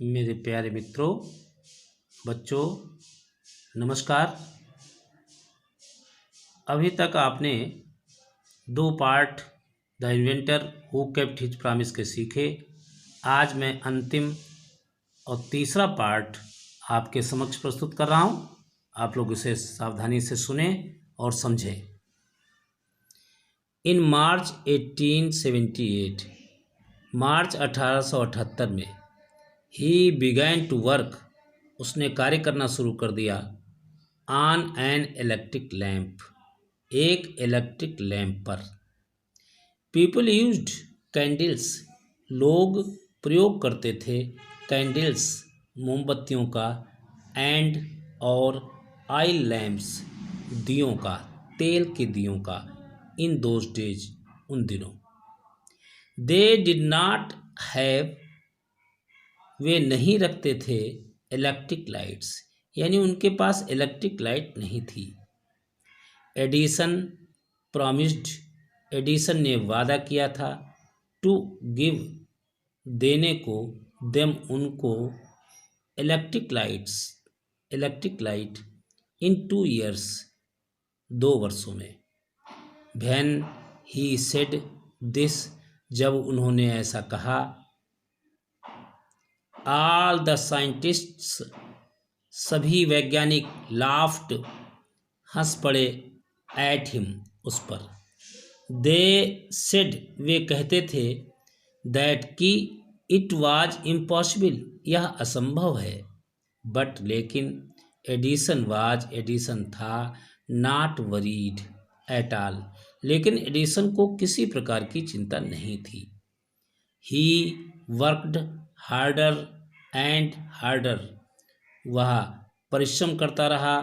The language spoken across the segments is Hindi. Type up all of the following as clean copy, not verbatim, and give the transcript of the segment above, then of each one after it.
मेरे प्यारे मित्रों, बच्चों, नमस्कार। अभी तक आपने दो part the inventor who kept his promise के सीखे। आज मैं अंतिम और तीसरा पार्ट आपके समक्ष प्रस्तुत कर रहा हूँ। आप लोग इसे सावधानी से सुने और समझें। इन मार्च 1878, मार्च 1878 में ही बिगैन टू वर्क, उसने कार्य करना शुरू कर दिया ऑन एन इलेक्ट्रिक लैंप, एक इलेक्ट्रिक लैंप पर। पीपल यूज्ड कैंडल्स, लोग प्रयोग करते थे कैंडल्स, मोमबत्तियों का, एंड और ऑयल लैम्प्स, दियों का, तेल के दियों का, इन दोज डेज, उन दिनों। दे डिड नॉट हैव, वे नहीं रखते थे इलेक्ट्रिक लाइट्स, यानी उनके पास इलेक्ट्रिक लाइट नहीं थी। एडिसन प्रॉमिस्ड, एडिसन ने वादा किया था, टू गिव, देने को, देम, उनको, इलेक्ट्रिक लाइट इन 2 years, 2 वर्षों में। व्हेन ही सेड दिस, जब उन्होंने ऐसा कहा, ऑल द साइंटिस्ट्स, सभी वैज्ञानिक, लाफ्ट, हंस पड़े, एट हिम, उस पर। दे सेड, वे कहते थे, दैट कि इट वाज इम्पॉसिबल, यह असंभव है। बट लेकिन, एडिसन था, नॉट वरीड एट ऑल, लेकिन एडिसन को किसी प्रकार की चिंता नहीं थी। He worked harder and harder, वह परिश्रम करता रहा,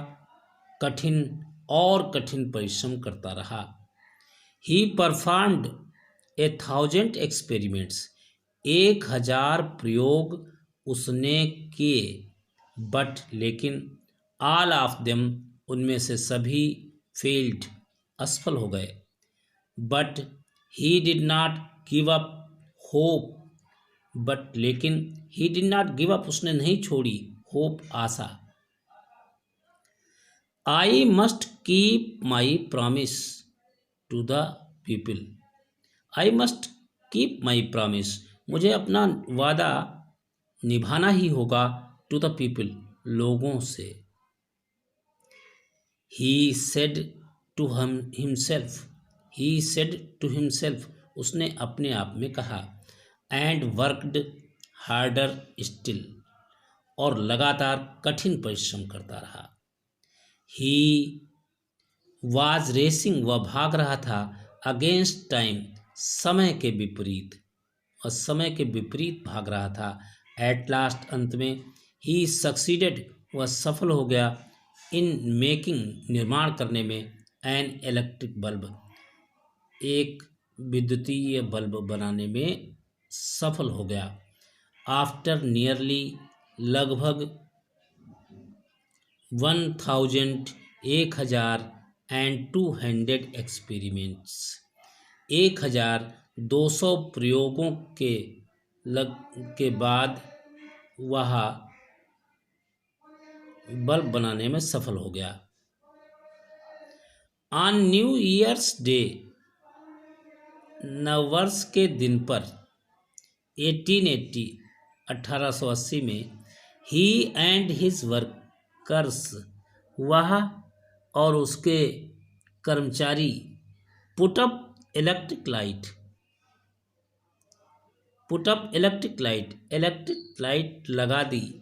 कठिन और कठिन परिश्रम करता रहा। ही परफॉर्म्ड 1000 एक्सपेरिमेंट्स, 1000 प्रयोग उसने किए। बट लेकिन, ऑल ऑफ देम, उनमें से सभी, फेल्ड, असफल हो गए। But he did not give up hope, but लेकिन, he did not give up, उसने नहीं छोड़ी होप, आशा। I must keep my promise to the people, I must keep my promise, मुझे अपना वादा निभाना ही होगा, टू द पीपल, लोगों से। He said to himself, he said to himself, उसने अपने आप में कहा। एंड वर्कड हार्डर स्टिल, और लगातार कठिन परिश्रम करता रहा। ही वाज रेसिंग, वह भाग रहा था, अगेंस्ट टाइम, समय के विपरीत, और समय के विपरीत भाग रहा था। एट लास्ट, अंत में, ही सक्सीडेड, वह सफल हो गया, इन मेकिंग, निर्माण करने में, एन इलेक्ट्रिक बल्ब, एक विद्युतीय बल्ब बनाने में सफल हो गया। आफ्टर नियरली, लगभग 1200 एक्सपेरिमेंट्स, 1200 प्रयोगों के बाद वह बल्ब बनाने में सफल हो गया। ऑन न्यू ईयर्स डे, नववर्ष के दिन पर, 1880 में, ही एंड हिज वर्कर्स, वह और उसके कर्मचारी, पुट अप इलेक्ट्रिक लाइट लगा दी,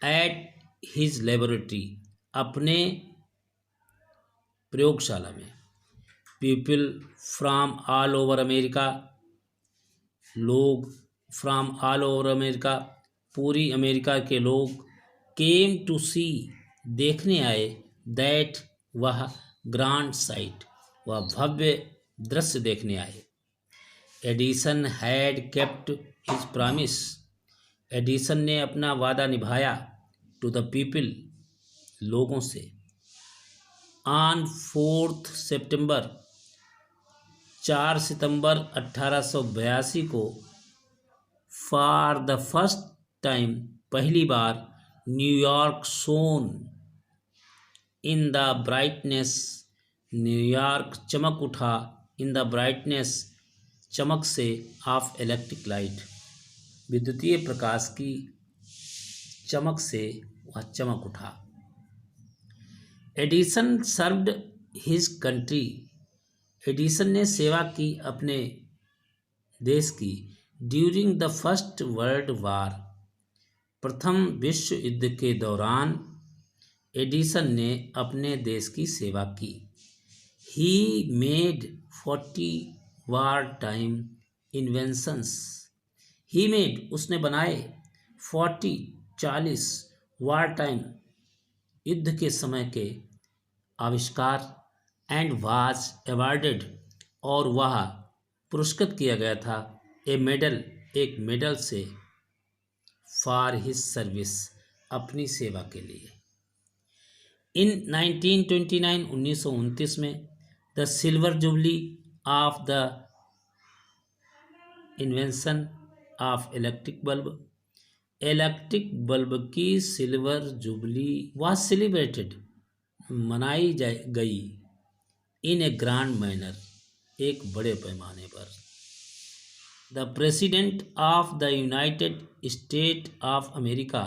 एट हिज लेबोरेटरी, अपने प्रयोगशाला में। People from all over America, लोग, फ्रॉम ऑल ओवर अमेरिका, पूरी अमेरिका के लोग, केम टू सी, देखने आए, दैट, वह ग्रांड साइट, वह भव्य दृश्य देखने आए। Edison had kept his promise, Edison ने अपना वादा निभाया, टू द पीपल, लोगों से। ऑन 4 सितंबर, 4 सितंबर 1882 को, फॉर द फर्स्ट टाइम पहली बार New York shone in the brightness, New York चमक उठा इन द ब्राइटनेस, चमक से ऑफ इलेक्ट्रिक लाइट, विद्युतीय प्रकाश की चमक से वह चमक उठा। Edison served his country, Edison ने सेवा की अपने देश की। During the first world war, प्रथम विश्व युद्ध के दौरान एडिसन ने अपने देश की सेवा की। He made 40 war time inventions, he made उसने बनाए 40 वार टाइम युद्ध के समय के आविष्कार, एंड वाज अवार्डेड और वह पुरस्कृत किया गया था, ए मेडल एक मेडल से, फॉर हिज सर्विस अपनी सेवा के लिए। इन 1929 1929 में the silver jubilee of the invention of electric bulb की सिल्वर जुबली वह सेलिब्रेटेड मनाई गई इन ए ग्रांड मैनर, एक बड़े पैमाने पर। The president of the United state of America,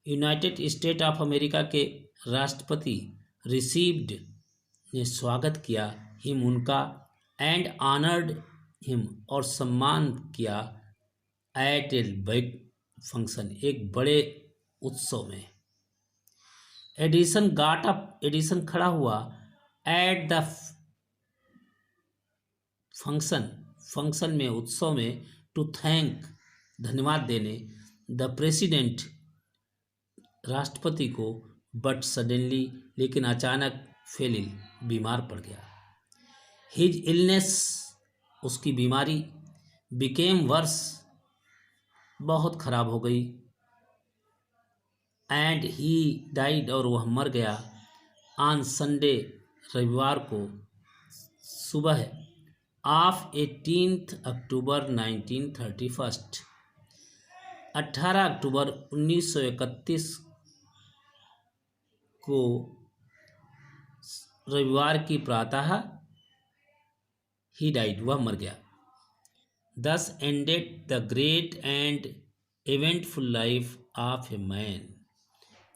United state of America के राष्ट्रपति रिसीव्ड ने स्वागत किया हिम उनका, एंड ऑनर्ड हिम और सम्मान किया, एट ए बिग फंक्शन एक बड़े उत्सव में। एडिसन गॉट अप, एडिसन खड़ा हुआ, एट द फंक्शन में, उत्सव में, टू थैंक धन्यवाद देने, द प्रेसिडेंट राष्ट्रपति को, बट सडनली लेकिन अचानक, फेल इल बीमार पड़ गया। हिज इलनेस उसकी बीमारी, बिकेम वर्स बहुत खराब हो गई, एंड ही डाइड और वह मर गया, ऑन संडे रविवार को सुबह ऑफ 18 अक्टूबर 1931, 18 अक्टूबर 1931 को रविवार की प्रातः ही डाइड वह मर गया। दस ended the great and eventful life of a man,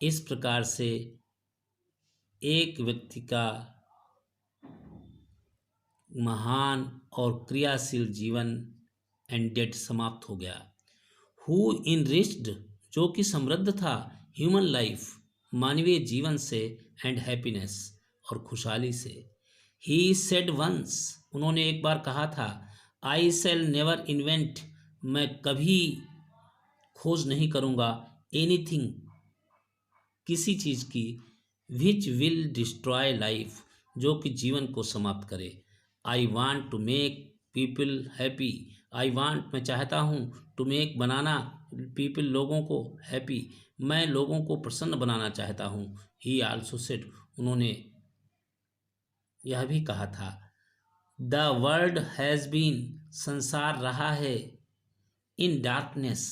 इस प्रकार से एक व्यक्ति का महान और क्रियाशील जीवन एंडेड समाप्त हो गया। हु इनरिच्ड जो कि समृद्ध था, ह्यूमन लाइफ मानवीय जीवन से, एंड हैप्पीनेस और खुशहाली से। ही सेड वंस उन्होंने एक बार कहा था, आई शैल नेवर इन्वेंट मैं कभी खोज नहीं करूँगा, एनीथिंग किसी चीज़ की, विच विल डिस्ट्रॉय लाइफ जो कि जीवन को समाप्त करे। I want to make people happy, I want मैं चाहता हूँ, टू मेक बनाना, पीपल लोगों को, हैप्पी मैं लोगों को प्रसन्न बनाना चाहता हूँ। ही आल्सो सेड उन्होंने यह भी कहा था, द वर्ल्ड हैज़ बीन संसार रहा है, इन डार्कनेस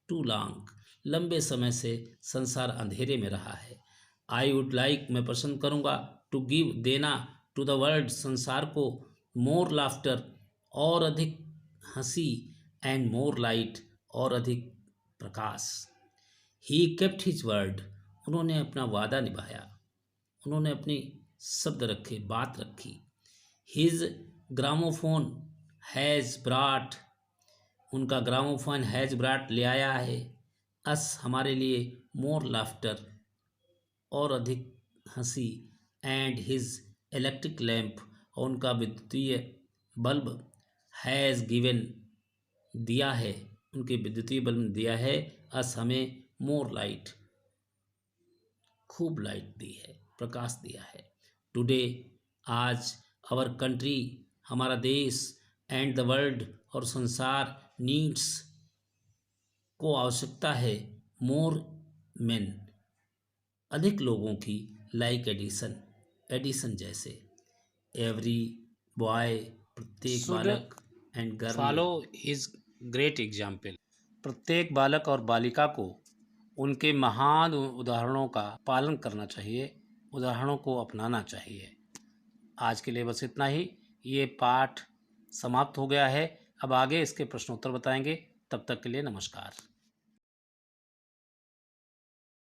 टू लॉन्ग लंबे समय से संसार अंधेरे में रहा है। आई वुड लाइक मैं पसंद करूँगा, टू गिव देना, टू द वर्ल्ड संसार को, मोर लाफ्टर और अधिक हंसी, एंड मोर लाइट और अधिक प्रकाश। ही केप्ट हिज वर्ड उन्होंने अपना वादा निभाया, उन्होंने अपनी शब्द रखे, बात रखी। हिज ग्रामोफोन हैज़ ब्राट उनका ग्रामोफोन हैज़ ब्राट ले आया है, अस हमारे लिए, मोर लाफ्टर और अधिक हंसी, एंड हिज इलेक्ट्रिक लैम्प और उनका विद्युतीय बल्ब, हैज़ गिवन दिया है, उनके विद्युतीय बल्ब ने दिया है, अस हमें, मोर लाइट खूब लाइट दी है, प्रकाश दिया है। टुडे आज, आवर कंट्री हमारा देश, एंड द वर्ल्ड और संसार, नीड्स को आवश्यकता है, मोर मेन अधिक लोगों की, लाइक एडिसन एडिसन जैसे, एवरी बॉय प्रत्येक should बालक, and girl follow his great example. प्रत्येक बालक और बालिका को उनके महान उदाहरणों का पालन करना चाहिए, उदाहरणों को अपनाना चाहिए। आज के लिए बस इतना ही। ये पाठ समाप्त हो गया है। अब आगे इसके प्रश्नोत्तर बताएंगे। तब तक के लिए नमस्कार।